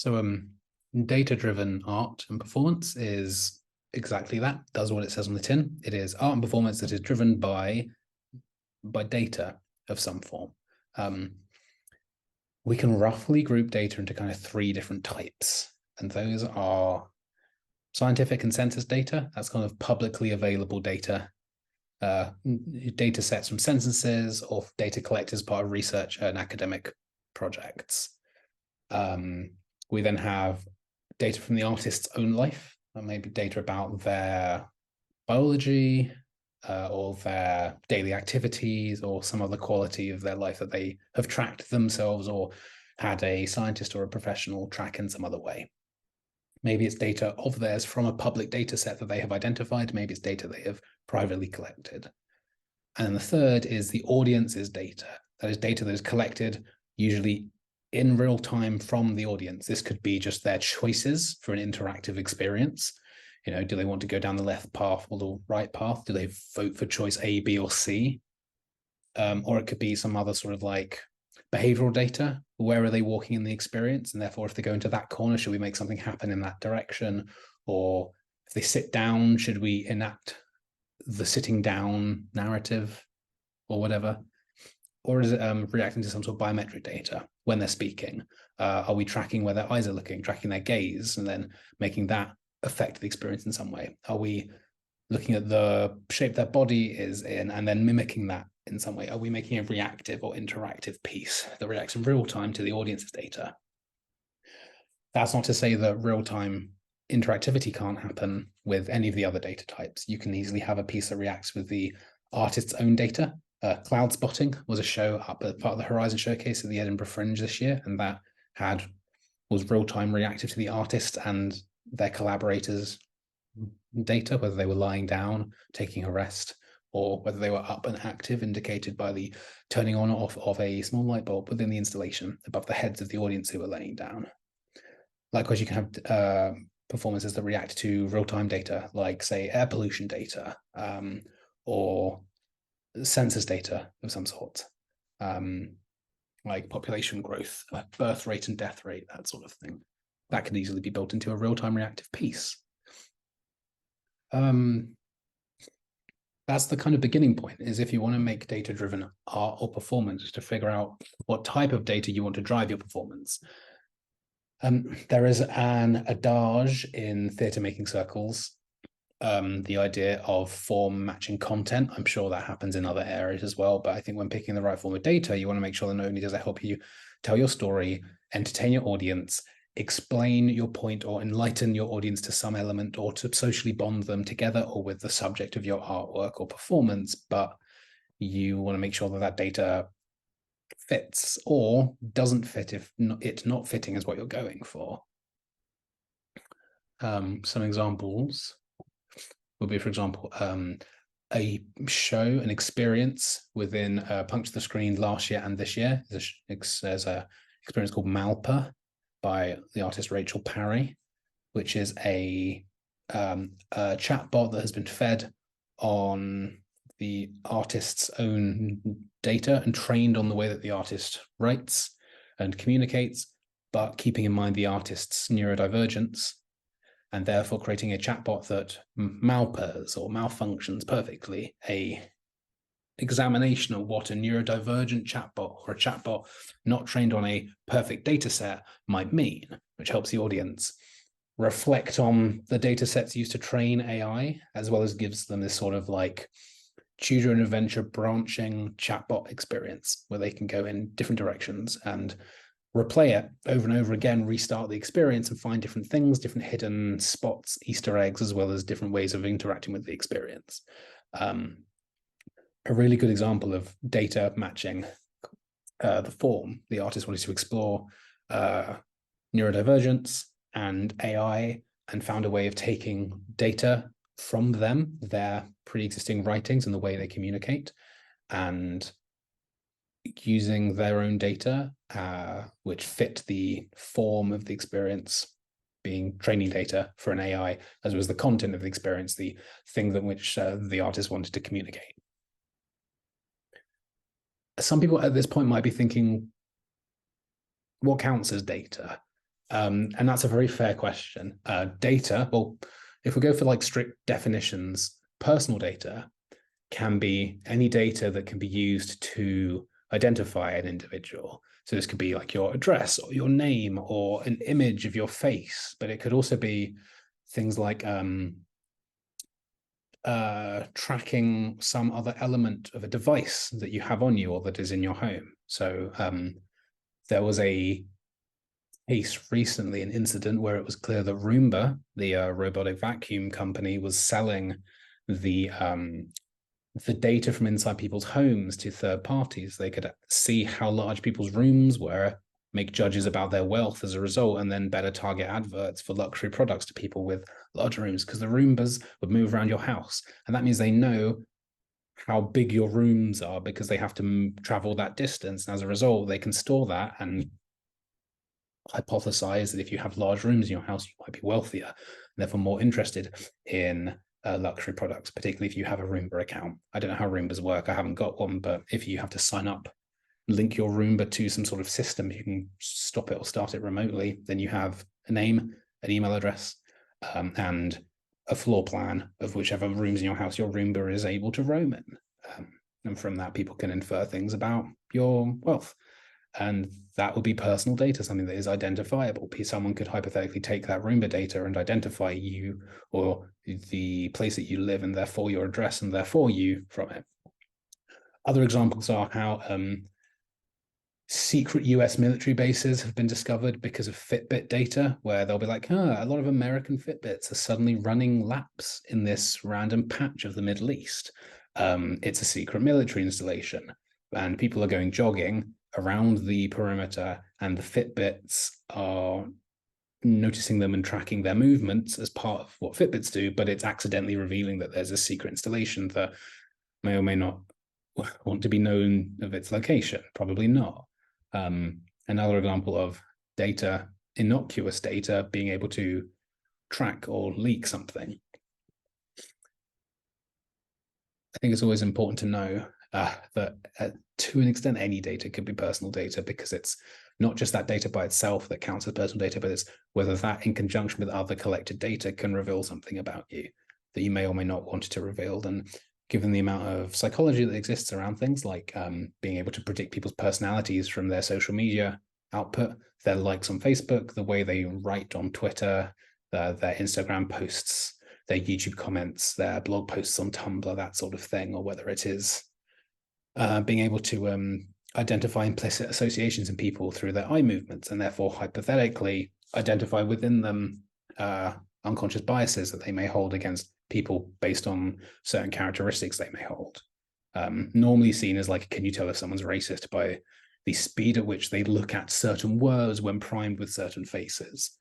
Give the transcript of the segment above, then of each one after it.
So data-driven art and performance is exactly that, does what it says on the tin. It is art and performance that is driven by data of some form. We can roughly group data into kind of three different types, and those are scientific consensus data. That's kind of publicly available data, data sets from censuses or data collected as part of research and academic projects. We then have data from the artist's own life, or maybe data about their biology or their daily activities or some other quality of their life that they have tracked themselves or had a scientist or a professional track in some other way. Maybe it's data of theirs from a public data set that they have identified. Maybe it's data they have privately collected. And then the third is the audience's data. That is data that is collected usually in real time from the audience. This could be just their choices for an interactive experience. You know, do they want to go down the left path or the right path? Do they vote for choice A, B, or C? Or it could be some other sort of like behavioral data. Where are they walking in the experience? And therefore, if they go into that corner, should we make something happen in that direction? Or if they sit down, should we enact the sitting down narrative or whatever? Or is it reacting to some sort of biometric data when they're speaking? Are we tracking where their eyes are looking, tracking their gaze, and then making that affect the experience in some way? Are we looking at the shape their body is in and then mimicking that in some way? Are we making a reactive or interactive piece that reacts in real time to the audience's data? That's not to say that real-time interactivity can't happen with any of the other data types. You can easily have a piece that reacts with the artist's own data. Cloud Spotting was a show up as part of the Horizon Showcase at the Edinburgh Fringe this year, and that was real-time reactive to the artist and their collaborators' data, whether they were lying down, taking a rest, or whether they were up and active, indicated by the turning on or off of a small light bulb within the installation above the heads of the audience who were laying down. Likewise, you can have performances that react to real-time data, like, say, air pollution data, or census data of some sort, like population growth, birth rate and death rate, that sort of thing. That can easily be built into a real-time reactive piece. That's the kind of beginning point, is if you want to make data-driven art or performance, to figure out what type of data you want to drive your performance. There is an adage in theatre making circles, the idea of form matching content. I'm sure that happens in other areas as well, but I think when picking the right form of data, you want to make sure that not only does it help you tell your story, entertain your audience, explain your point or enlighten your audience to some element, or to socially bond them together or with the subject of your artwork or performance, but you want to make sure that that data fits or doesn't fit if it's not fitting as what you're going for. Some examples would be, for example, a show, an experience within Puncture The Screen last year and this year. There's a experience called Malpa by the artist Rachel Parry, which is a chatbot that has been fed on the artist's own data and trained on the way that the artist writes and communicates, but keeping in mind the artist's neurodivergence, and therefore creating a chatbot that malpers or malfunctions perfectly, a examination of what a neurodivergent chatbot or a chatbot not trained on a perfect data set might mean, which helps the audience reflect on the data sets used to train AI, as well as gives them this sort of like choose your own adventure branching chatbot experience where they can go in different directions and replay it over and over again, restart the experience and find different things, different hidden spots, Easter eggs, as well as different ways of interacting with the experience. A really good example of data matching the form. The artist wanted to explore neurodivergence and AI, and found a way of taking data from them, their pre-existing writings and the way they communicate, and using their own data, which fit the form of the experience, being training data for an AI, as well as the content of the experience, the thing that which the artist wanted to communicate. Some people at this point might be thinking, what counts as data? And that's a very fair question. Data, well, if we go for like strict definitions, personal data can be any data that can be used to identify an individual. So this could be like your address or your name or an image of your face, but it could also be things like tracking some other element of a device that you have on you or that is in your home. So there was a case recently, an incident where it was clear that Roomba, the robotic vacuum company, was selling the data from inside people's homes to third parties. They could see how large people's rooms were, make judges about their wealth as a result, and then better target adverts for luxury products to people with larger rooms, because the Roombas would move around your house. And that means they know how big your rooms are because they have to travel that distance. And as a result, they can store that and hypothesize that if you have large rooms in your house, you might be wealthier, and therefore more interested in luxury products, particularly if you have a Roomba account. I don't know how Roombas work. I haven't got one, but if you have to sign up, link your Roomba to some sort of system, you can stop it or start it remotely. Then you have a name, an email address, and a floor plan of whichever rooms in your house your Roomba is able to roam in. And from that, people can infer things about your wealth. And that would be personal data, something that is identifiable. Someone could hypothetically take that Roomba data and identify you or the place that you live, and therefore your address, and therefore you from it. Other examples are how secret US military bases have been discovered because of Fitbit data, where they'll be like, a lot of American Fitbits are suddenly running laps in this random patch of the Middle East. It's a secret military installation, and people are going jogging around the perimeter, and the Fitbits are noticing them and tracking their movements as part of what Fitbits do, but it's accidentally revealing that there's a secret installation that may or may not want to be known of its location. Probably not. Another example of data, innocuous data, being able to track or leak something. I think it's always important to know that to an extent, any data could be personal data, because it's not just that data by itself that counts as personal data, but it's whether that in conjunction with other collected data can reveal something about you that you may or may not want it to reveal. And given the amount of psychology that exists around things like being able to predict people's personalities from their social media output, their likes on Facebook, the way they write on Twitter, their Instagram posts, their YouTube comments, their blog posts on Tumblr, that sort of thing, or whether it is being able to identify implicit associations in people through their eye movements, and therefore hypothetically identify within them unconscious biases that they may hold against people based on certain characteristics they may hold. Normally seen as like, can you tell if someone's racist by the speed at which they look at certain words when primed with certain faces?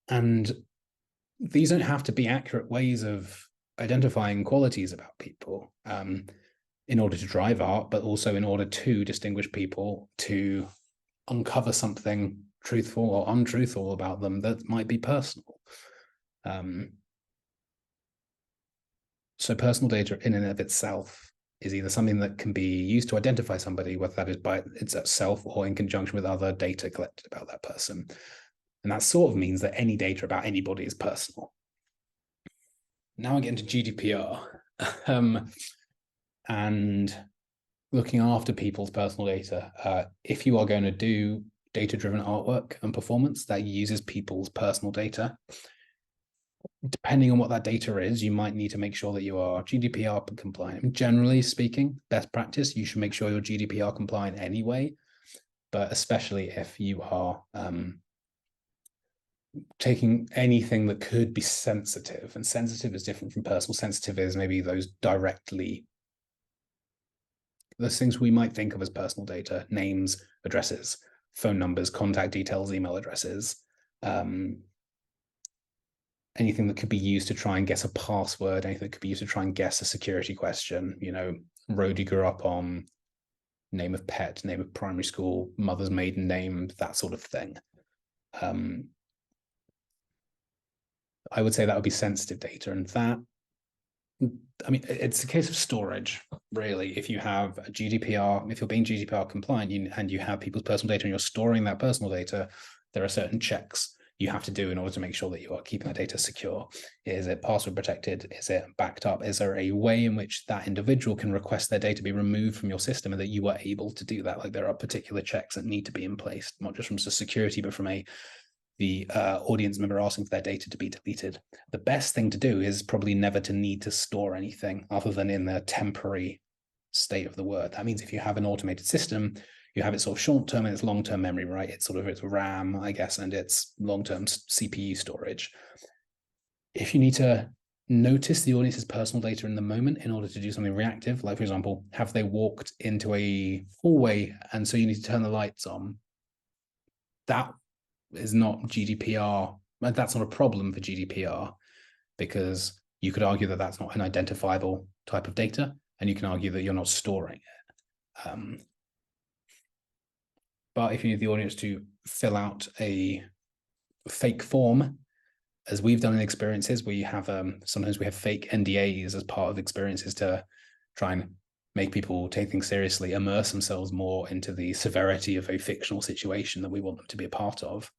And these don't have to be accurate ways of identifying qualities about people in order to drive art, but also in order to distinguish people, to uncover something truthful or untruthful about them that might be personal. So personal data in and of itself is either something that can be used to identify somebody, whether that is by itself or in conjunction with other data collected about that person. And that sort of means that any data about anybody is personal. Now I get into GDPR and looking after people's personal data. If you are going to do data-driven artwork and performance that uses people's personal data, depending on what that data is, you might need to make sure that you are GDPR compliant. Generally speaking, best practice, you should make sure you're GDPR compliant anyway, but especially if you are taking anything that could be sensitive, and sensitive is different from personal. Sensitive is maybe those things we might think of as personal data: names, addresses, phone numbers, contact details, email addresses, anything that could be used to try and guess a password, anything that could be used to try and guess a security question, road you grew up on, name of pet, name of primary school, mother's maiden name, that sort of thing. I would say that would be sensitive data, and that, I mean, it's a case of storage, really. If you have a GDPR, if you're being GDPR compliant and you have people's personal data and you're storing that personal data, there are certain checks you have to do in order to make sure that you are keeping that data secure. Is it password protected? Is it backed up? Is there a way in which that individual can request their data be removed from your system and that you are able to do that? Like there are particular checks that need to be in place, not just from security, but from the audience member asking for their data to be deleted. The best thing to do is probably never to need to store anything other than in the temporary state of the word. That means if you have an automated system, you have it sort of short-term and it's long-term memory, right? It's sort of its RAM, I guess, and its long-term CPU storage. If you need to notice the audience's personal data in the moment in order to do something reactive, like for example, have they walked into a hallway and so you need to turn the lights on, that is not GDPR. That's not a problem for GDPR because you could argue that that's not an identifiable type of data, and you can argue that you're not storing it. But if you need the audience to fill out a fake form, as we've done in experiences, we have sometimes we have fake NDAs as part of experiences to try and make people take things seriously, immerse themselves more into the severity of a fictional situation that we want them to be a part of.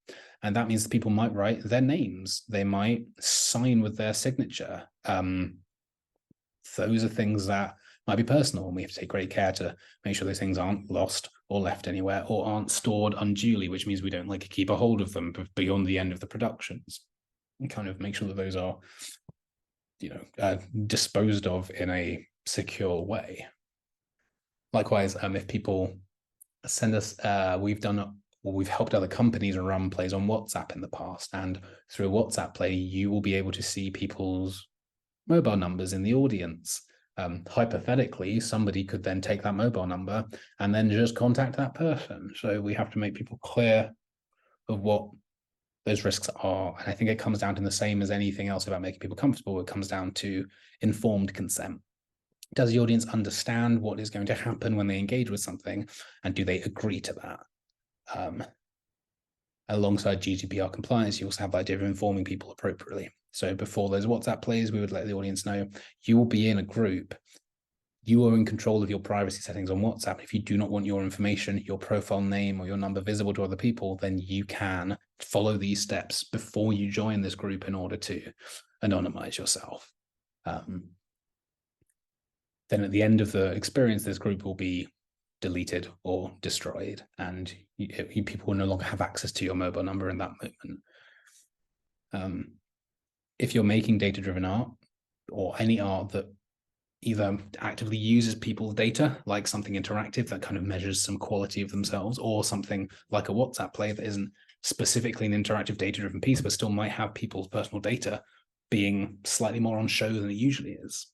And that means that people might write their names. They might sign with their signature. Those are things that might be personal, and we have to take great care to make sure those things aren't lost or left anywhere or aren't stored unduly, which means we don't like keep a hold of them beyond the end of the productions. And kind of make sure that those are, disposed of in a secure way. Likewise, if people send us, we've helped other companies run plays on WhatsApp in the past, and through a WhatsApp play, you will be able to see people's mobile numbers in the audience. Hypothetically, somebody could then take that mobile number and then just contact that person. So we have to make people clear of what those risks are. And I think it comes down to the same as anything else about making people comfortable. It comes down to informed consent. Does the audience understand what is going to happen when they engage with something? And do they agree to that? Alongside GDPR compliance, you also have the idea of informing people appropriately. So before those WhatsApp plays, we would let the audience know you will be in a group. You are in control of your privacy settings on WhatsApp. If you do not want your information, your profile name or your number visible to other people, then you can follow these steps before you join this group in order to anonymize yourself. Then at the end of the experience, this group will be deleted or destroyed, and people will no longer have access to your mobile number in that moment. If you're making data-driven art or any art that either actively uses people's data, like something interactive that kind of measures some quality of themselves, or something like a WhatsApp play that isn't specifically an interactive data-driven piece, but still might have people's personal data being slightly more on show than it usually is,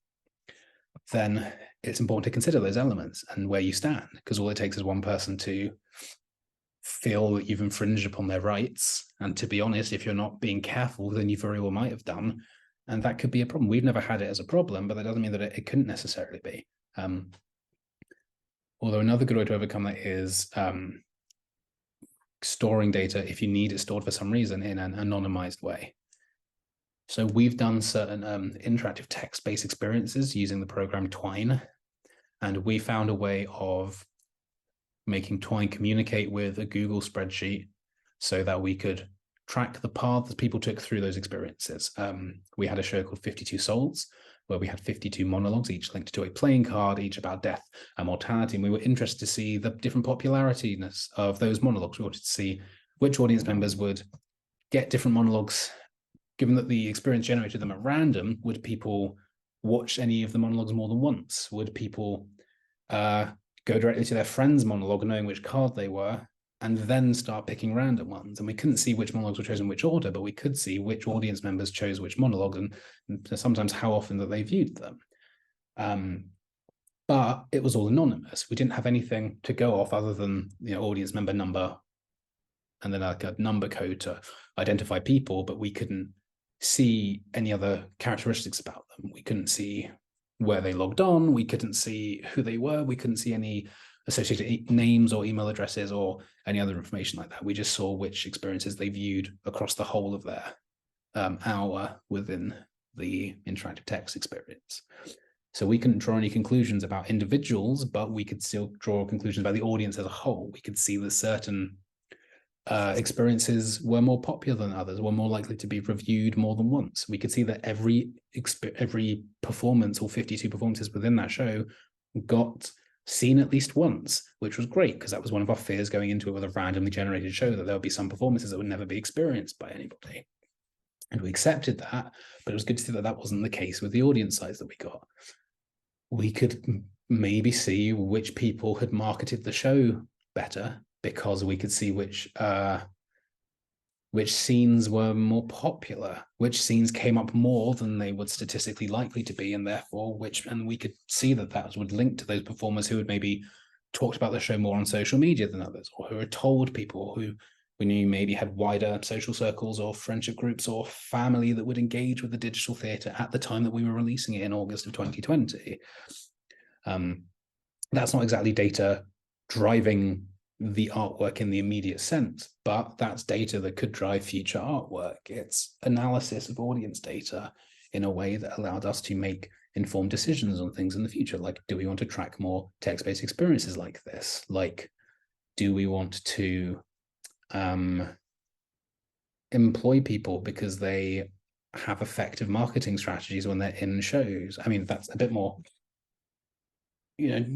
then it's important to consider those elements and where you stand, because all it takes is one person to feel that you've infringed upon their rights. And to be honest, if you're not being careful, then you very well might have done. And that could be a problem. We've never had it as a problem, but that doesn't mean that it couldn't necessarily be. Although another good way to overcome that is storing data if you need it stored for some reason in an anonymized way. So we've done certain interactive text-based experiences using the program Twine, and we found a way of making Twine communicate with a Google spreadsheet so that we could track the paths people took through those experiences. We had a show called 52 Souls, where we had 52 monologues, each linked to a playing card, each about death and mortality. And we were interested to see the different populariness of those monologues. We wanted to see which audience members would get different monologues. Given that the experience generated them at random, would people watch any of the monologues more than once? Would people go directly to their friend's monologue, knowing which card they were, and then start picking random ones? And we couldn't see which monologues were chosen in which order, but we could see which audience members chose which monologue and sometimes how often that they viewed them. But it was all anonymous. We didn't have anything to go off other than audience member number and then like a number code to identify people, but we couldn't see any other characteristics about them. We couldn't see where they logged on. We couldn't see who they were. We couldn't see any associated names or email addresses or any other information like that. We just saw which experiences they viewed across the whole of their hour within the interactive text experience. So we couldn't draw any conclusions about individuals, but we could still draw conclusions about the audience as a whole. We could see that certain experiences were more popular than others, were more likely to be reviewed more than once. We could see that every performance, or 52 performances within that show, got seen at least once, which was great, because that was one of our fears going into it with a randomly generated show, that there would be some performances that would never be experienced by anybody. And we accepted that, but it was good to see that that wasn't the case with the audience size that we got. We could maybe see which people had marketed the show better, because we could see which scenes were more popular, which scenes came up more than they would statistically likely to be, and therefore and we could see that would link to those performers who had maybe talked about the show more on social media than others, or who had told people, who we knew maybe had wider social circles or friendship groups or family that would engage with the digital theatre at the time that we were releasing it in August of 2020. That's not exactly data driving the artwork in the immediate sense, but that's data that could drive future artwork. It's analysis of audience data in a way that allowed us to make informed decisions on things in the future. Like, do we want to track more text-based experiences like this? Like, do we want to employ people because they have effective marketing strategies when they're in shows? I mean, that's a bit more,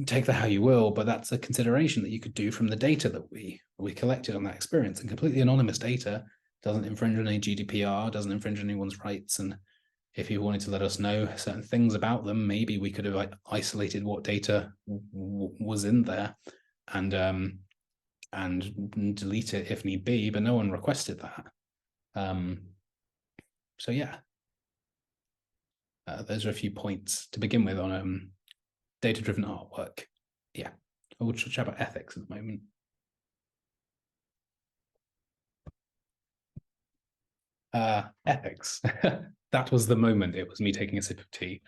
take that how you will, but that's a consideration that you could do from the data that we collected on that experience. And completely anonymous data doesn't infringe on any GDPR, doesn't infringe on anyone's rights. And if you wanted to let us know certain things about them, maybe we could have isolated what data was in there and delete it if need be, but no one requested that. So yeah, those are a few points to begin with on data-driven artwork. Yeah, we'll chat about ethics at the moment. Ethics. That was the moment. It was me taking a sip of tea.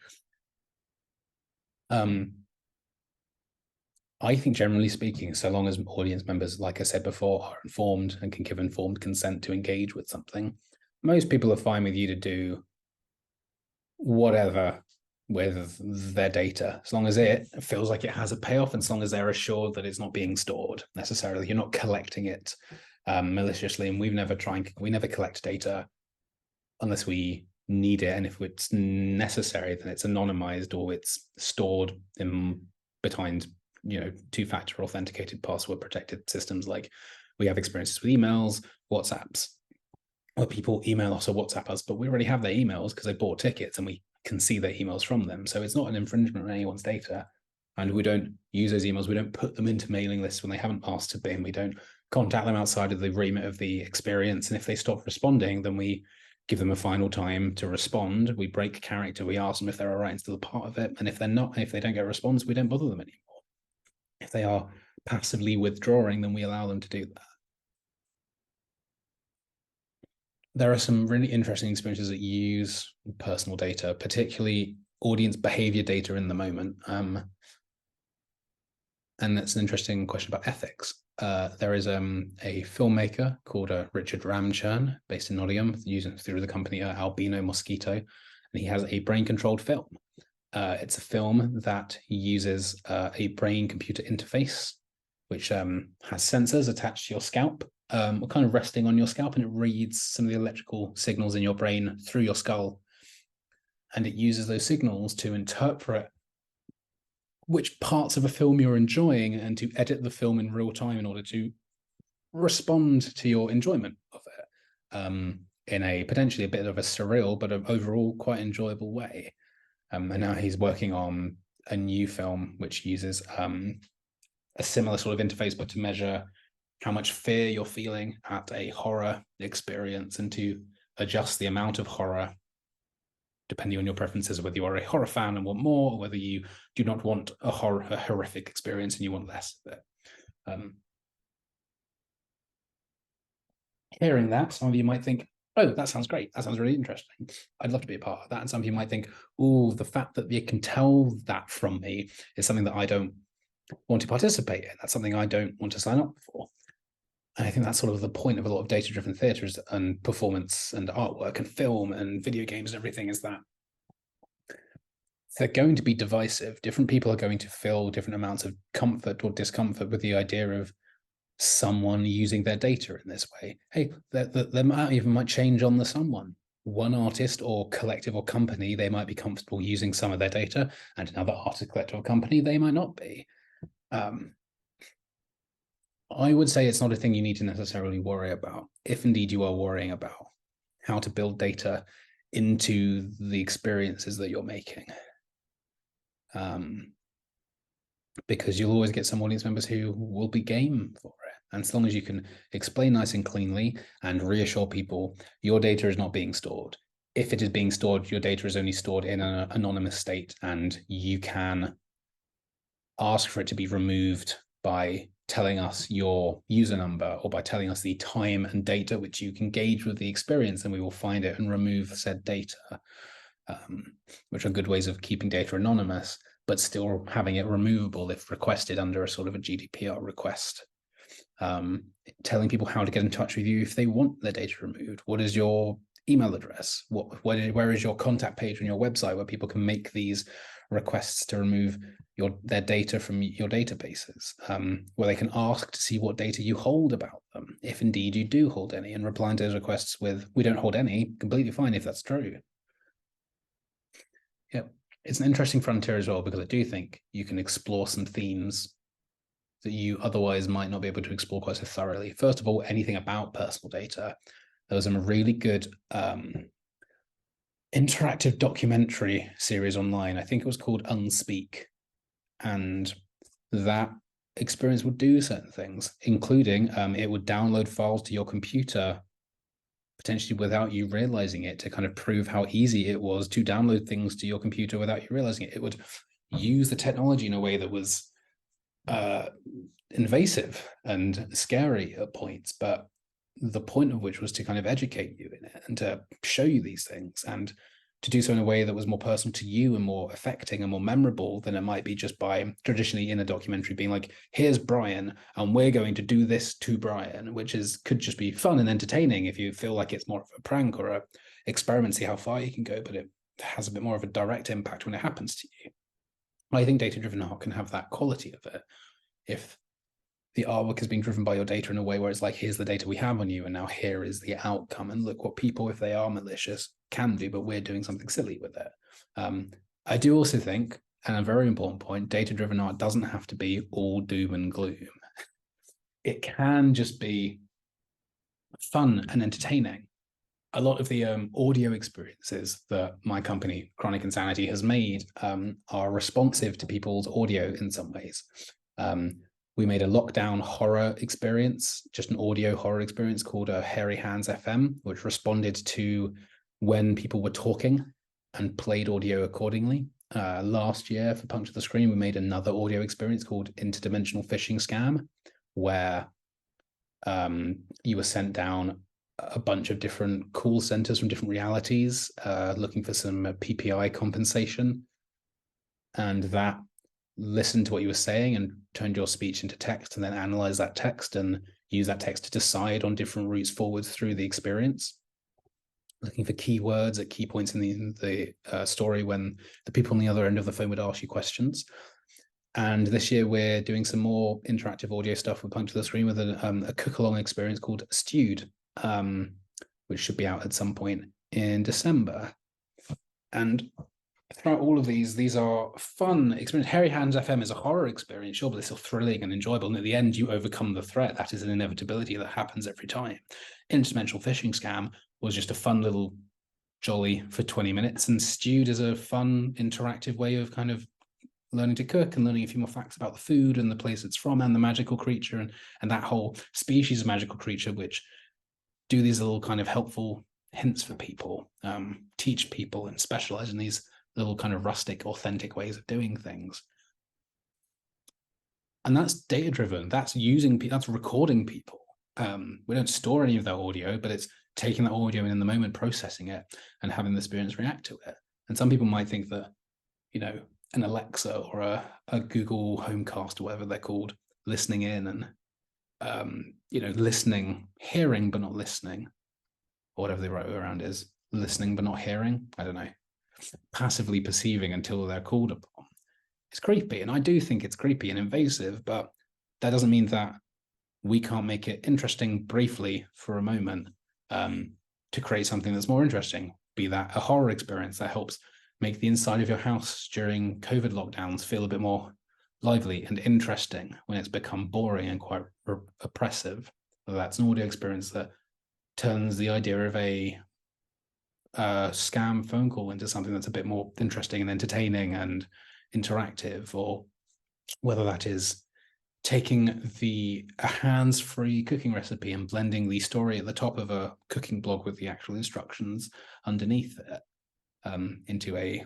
I think, generally speaking, so long as audience members, like I said before, are informed and can give informed consent to engage with something, most people are fine with you to do whatever with their data, as long as it feels like it has a payoff, and as long as they're assured that it's not being stored necessarily. You're not collecting it maliciously, and we never collect data unless we need it, and if it's necessary, then it's anonymized or it's stored behind two-factor authenticated password protected systems. Like, we have experiences with emails, WhatsApps, where people email us or WhatsApp us, but we already have their emails because they bought tickets and we can see their emails from them. So it's not an infringement on anyone's data. And we don't use those emails. We don't put them into mailing lists when they haven't asked to be. We don't contact them outside of the remit of the experience. And if they stop responding, then we give them a final time to respond. We break character. We ask them if they're all right and still a part of it. And if they're not, if they don't get a response, we don't bother them anymore. If they are passively withdrawing, then we allow them to do that. There are some really interesting experiences that use personal data, particularly audience behavior data in the moment. And that's an interesting question about ethics. There is a filmmaker called Richard Ramchurn, based in Nottingham, using through the company Albino Mosquito, and he has a brain-controlled film. It's a film that uses a brain-computer interface, which has sensors attached to your scalp, kind of resting on your scalp, and it reads some of the electrical signals in your brain through your skull, and it uses those signals to interpret which parts of a film you're enjoying and to edit the film in real time in order to respond to your enjoyment of it in a potentially a bit of a surreal but overall quite enjoyable way. And now he's working on a new film which uses a similar sort of interface, but to measure how much fear you're feeling at a horror experience and to adjust the amount of horror depending on your preferences, whether you are a horror fan and want more, or whether you do not want a horrific experience and you want less of it. Hearing that, some of you might think, oh, that sounds great. That sounds really interesting. I'd love to be a part of that. And some of you might think, oh, the fact that you can tell that from me is something that I don't want to participate in. That's something I don't want to sign up for. And I think that's sort of the point of a lot of data-driven theatre and performance and artwork and film and video games and everything, is that they're going to be divisive. Different people are going to feel different amounts of comfort or discomfort with the idea of someone using their data in this way. Hey, there might change on the someone. One artist or collective or company, they might be comfortable using some of their data, and another artist, collective, or company, they might not be. I would say it's not a thing you need to necessarily worry about, if indeed you are worrying about how to build data into the experiences that you're making. Because you'll always get some audience members who will be game for it. And as long as you can explain nice and cleanly and reassure people your data is not being stored. If it is being stored, your data is only stored in an anonymous state, and you can ask for it to be removed by telling us your user number or by telling us the time and date at which you can engage with the experience, and we will find it and remove said data, which are good ways of keeping data anonymous, but still having it removable if requested under a sort of a GDPR request. Telling people how to get in touch with you if they want their data removed. What is your email address? Where is your contact page on your website where people can make these requests to remove their data from your databases, where they can ask to see what data you hold about them, if indeed you do hold any, and replying to those requests with, we don't hold any, completely fine if that's true. Yeah, it's an interesting frontier as well, because I do think you can explore some themes that you otherwise might not be able to explore quite so thoroughly. First of all, anything about personal data. There was a really good interactive documentary series online. I think it was called Unspeak. And that experience would do certain things, including it would download files to your computer, potentially without you realizing it, to kind of prove how easy it was to download things to your computer without you realizing it. It would use the technology in a way that was invasive and scary at points, but the point of which was to kind of educate you in it and to show you these things, and to do so in a way that was more personal to you and more affecting and more memorable than it might be just by traditionally in a documentary being like, here's Brian and we're going to do this to Brian, which could just be fun and entertaining if you feel like it's more of a prank or a experiment, see how far you can go, but it has a bit more of a direct impact when it happens to you. I think data-driven art can have that quality of it. If the artwork is being driven by your data in a way where it's like, here's the data we have on you, and now here is the outcome, and look what people, if they are malicious, can do, but we're doing something silly with it. I do also think, and a very important point, data-driven art doesn't have to be all doom and gloom. It can just be fun and entertaining. A lot of the audio experiences that my company, Chronic Insanity, has made are responsive to people's audio in some ways. We made a lockdown horror experience, just an audio horror experience called Hairy Hands FM, which responded to when people were talking and played audio accordingly. Last year for Puncture The Screen, we made another audio experience called Interdimensional Phishing Scam, where you were sent down a bunch of different call centers from different realities, looking for some PPI compensation. And that listened to what you were saying and turned your speech into text, and then analyze that text and use that text to decide on different routes forwards through the experience, looking for keywords at key points in the story when the people on the other end of the phone would ask you questions. And this year we're doing some more interactive audio stuff with Puncture The Screen with a cook-along experience called Stewed, which should be out at some point in December. And throughout all of these are fun experiences. Hairy Hands FM is a horror experience, sure, but it's still thrilling and enjoyable. And at the end, you overcome the threat. That is an inevitability that happens every time. Interdimensional Phishing Scam was just a fun little jolly for 20 minutes. And Stewed is a fun, interactive way of kind of learning to cook and learning a few more facts about the food and the place it's from and the magical creature and that whole species of magical creature, which do these little kind of helpful hints for people, teach people and specialize in these little kind of rustic, authentic ways of doing things. And that's data-driven. That's recording people. We don't store any of that audio, but it's taking that audio and in the moment processing it and having the experience react to it. And some people might think that, an Alexa or a Google Homecast or whatever they're called, listening in and, listening, hearing but not listening, or whatever the right way around is, listening but not hearing, I don't know, passively perceiving until they're called upon. It's creepy, and I do think it's creepy and invasive, but that doesn't mean that we can't make it interesting briefly for a moment to create something that's more interesting, be that a horror experience that helps make the inside of your house during COVID lockdowns feel a bit more lively and interesting when it's become boring and quite oppressive. Whether that's an audio experience that turns the idea of a scam phone call into something that's a bit more interesting and entertaining and interactive, or whether that is taking a hands-free cooking recipe and blending the story at the top of a cooking blog with the actual instructions underneath it into a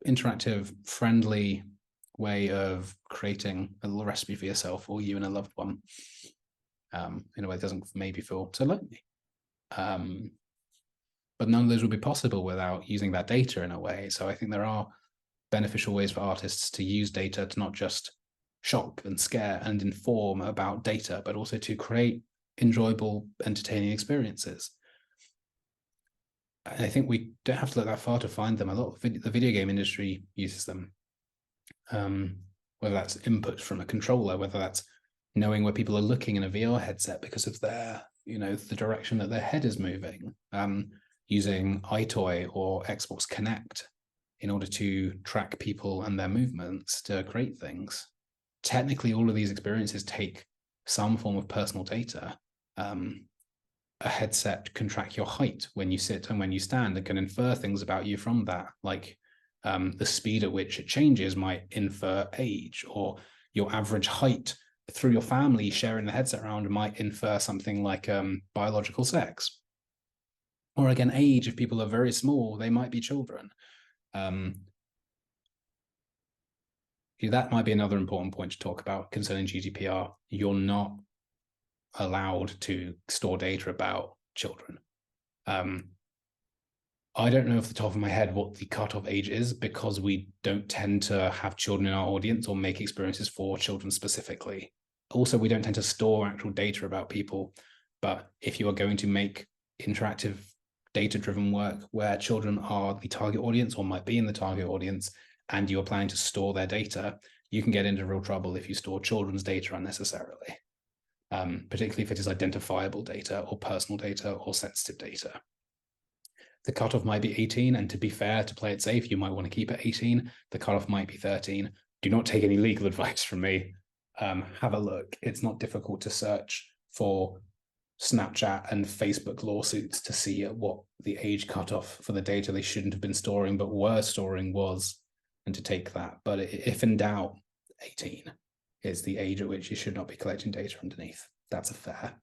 interactive, friendly way of creating a little recipe for yourself or you and a loved one in a way that doesn't maybe feel so lonely. But none of those would be possible without using that data in a way. So I think there are beneficial ways for artists to use data to not just shock and scare and inform about data, but also to create enjoyable, entertaining experiences. And I think we don't have to look that far to find them. A lot of the video game industry uses them. Whether that's input from a controller, whether that's knowing where people are looking in a VR headset because of their, the direction that their head is moving, using iToy or Xbox Connect in order to track people and their movements to create things. Technically, all of these experiences take some form of personal data. A headset can track your height when you sit and when you stand and can infer things about you from that, like the speed at which it changes might infer age, or your average height through your family sharing the headset around might infer something like biological sex. Or again, age, if people are very small, they might be children. That might be another important point to talk about concerning GDPR. You're not allowed to store data about children. I don't know off the top of my head what the cutoff age is, because we don't tend to have children in our audience or make experiences for children specifically. Also, we don't tend to store actual data about people. But if you are going to make interactive data-driven work where children are the target audience or might be in the target audience, and you're planning to store their data, you can get into real trouble if you store children's data unnecessarily, particularly if it is identifiable data or personal data or sensitive data. The cutoff might be 18, and to be fair, to play it safe, you might want to keep it 18. The cutoff might be 13. Do not take any legal advice from me. Have a look. It's not difficult to search for Snapchat and Facebook lawsuits to see what the age cutoff for the data they shouldn't have been storing but were storing was, and to take that. But if in doubt, 18 is the age at which you should not be collecting data underneath. That's a fair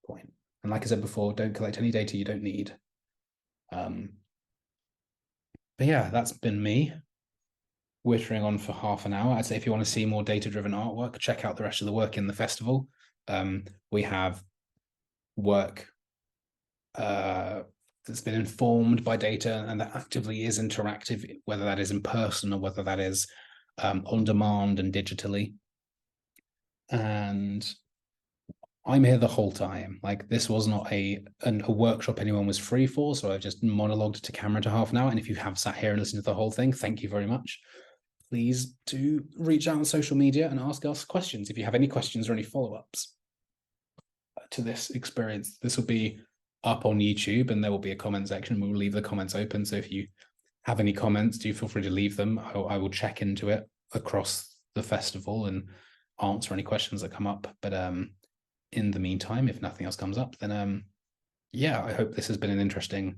point. And like I said before, don't collect any data you don't need. But yeah, that's been me wittering on for half an hour. I'd say if you want to see more data-driven artwork, check out the rest of the work in the festival. We have work that's been informed by data and that actively is interactive, whether that is in person or whether that is on demand and digitally. And I'm here the whole time. Like, this was not a workshop anyone was free for, so I've just monologued to camera to half an hour. And if you have sat here and listened to the whole thing, thank you very much. Please do reach out on social media and ask us questions if you have any questions or any follow-ups to this experience. This will be up on YouTube and there will be a comment section. We'll leave the comments open, so if you have any comments, do feel free to leave them. I will check into it across the festival and answer any questions that come up. But in the meantime, if nothing else comes up, then yeah, I hope this has been an interesting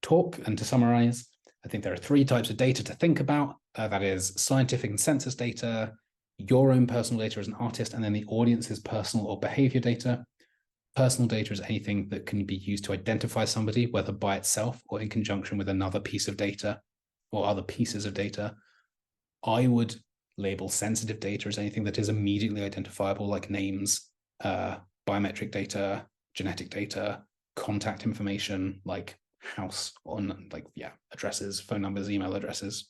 talk. And to summarize, I think there are 3 types of data to think about. That is scientific and census data, your own personal data as an artist, and then the audience's personal or behavior data. Personal data is anything that can be used to identify somebody, whether by itself or in conjunction with another piece of data or other pieces of data. I would label sensitive data as anything that is immediately identifiable, like names, biometric data, genetic data, contact information, like house on, like, yeah, addresses, phone numbers, email addresses.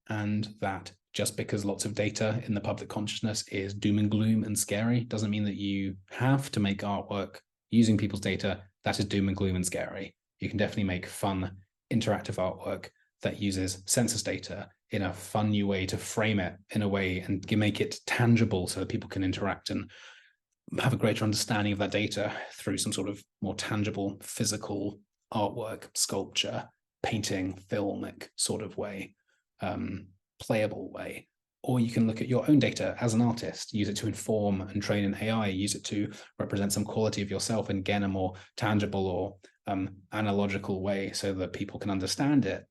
And that just because lots of data in the public consciousness is doom and gloom and scary doesn't mean that you have to make artwork using people's data that is doom and gloom and scary. You can definitely make fun, interactive artwork that uses census data in a fun new way to frame it in a way and make it tangible so that people can interact and have a greater understanding of that data through some sort of more tangible physical artwork, sculpture, painting, filmic sort of way, playable way. Or you can look at your own data as an artist, use it to inform and train an AI, use it to represent some quality of yourself and again, a more tangible or analogical way so that people can understand it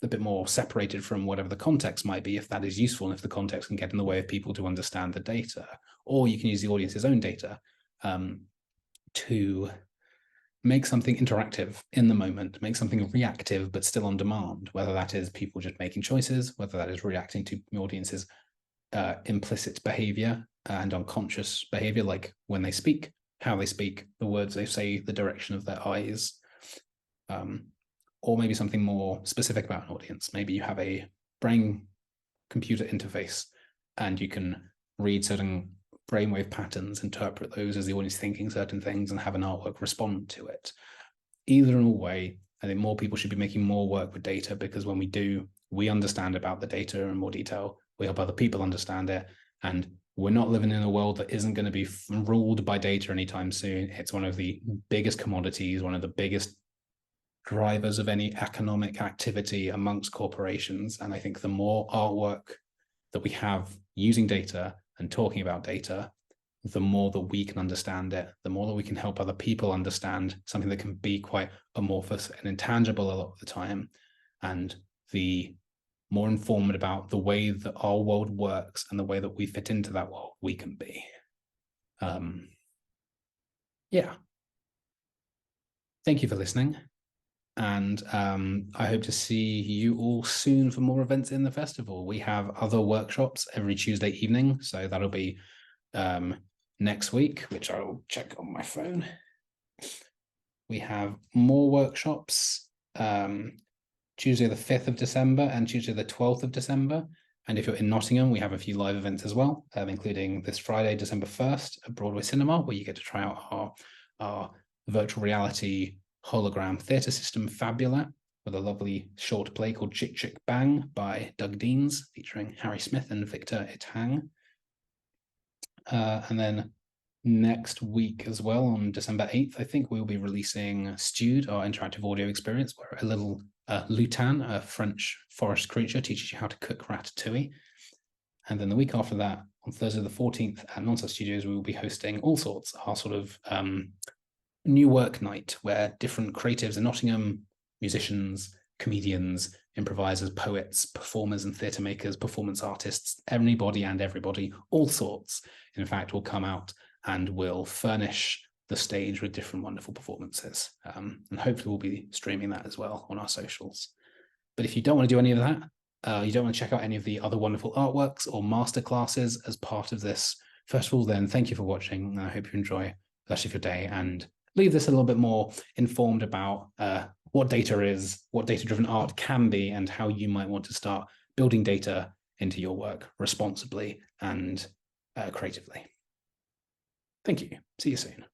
a bit more separated from whatever the context might be, if that is useful and if the context can get in the way of people to understand the data. Or you can use the audience's own data to make something interactive in the moment, make something reactive but still on demand, whether that is people just making choices, whether that is reacting to the audience's implicit behavior and unconscious behavior, like when they speak, how they speak, the words they say, the direction of their eyes, or maybe something more specific about an audience. Maybe you have a brain-computer interface and you can read certain brainwave patterns, interpret those as the audience thinking certain things and have an artwork respond to it. Either in a way, I think more people should be making more work with data, because when we do, we understand about the data in more detail, we help other people understand it, and we're not living in a world that isn't going to be ruled by data anytime soon. It's one of the biggest commodities, one of the biggest drivers of any economic activity amongst corporations. And I think the more artwork that we have using data and talking about data, the more that we can understand it, the more that we can help other people understand something that can be quite amorphous and intangible a lot of the time, and the more informed about the way that our world works and the way that we fit into that world we can be. Yeah. Thank you for listening. And I hope to see you all soon for more events in the festival. We have other workshops every Tuesday evening, so that'll be next week, which I will check on my phone. We have more workshops Tuesday the 5th of December and Tuesday the 12th of December. And if you're in Nottingham, we have a few live events as well, including this Friday, December 1st at Broadway Cinema, where you get to try out our virtual reality hologram theatre system Fabula, with a lovely short play called Chick Chick Bang by Doug Deans, featuring Harry Smith and Victor Itang. And then next week as well, on December 8th, I think we'll be releasing Stewed, our interactive audio experience, where a little lutan, a French forest creature, teaches you how to cook ratatouille. And then the week after that, on Thursday the 14th at Nonsense Studios, we will be hosting All Sorts, our sort of new work night, where different creatives in Nottingham, musicians, comedians, improvisers, poets, performers and theatre makers, performance artists, anybody and everybody, all sorts, in fact, will come out and will furnish the stage with different wonderful performances. And hopefully we'll be streaming that as well on our socials. But if you don't want to do any of that, you don't want to check out any of the other wonderful artworks or masterclasses as part of this festival, then thank you for watching. I hope you enjoy the rest of your day and leave this a little bit more informed about what data is, what data-driven art can be, and how you might want to start building data into your work responsibly and creatively. Thank you. See you soon.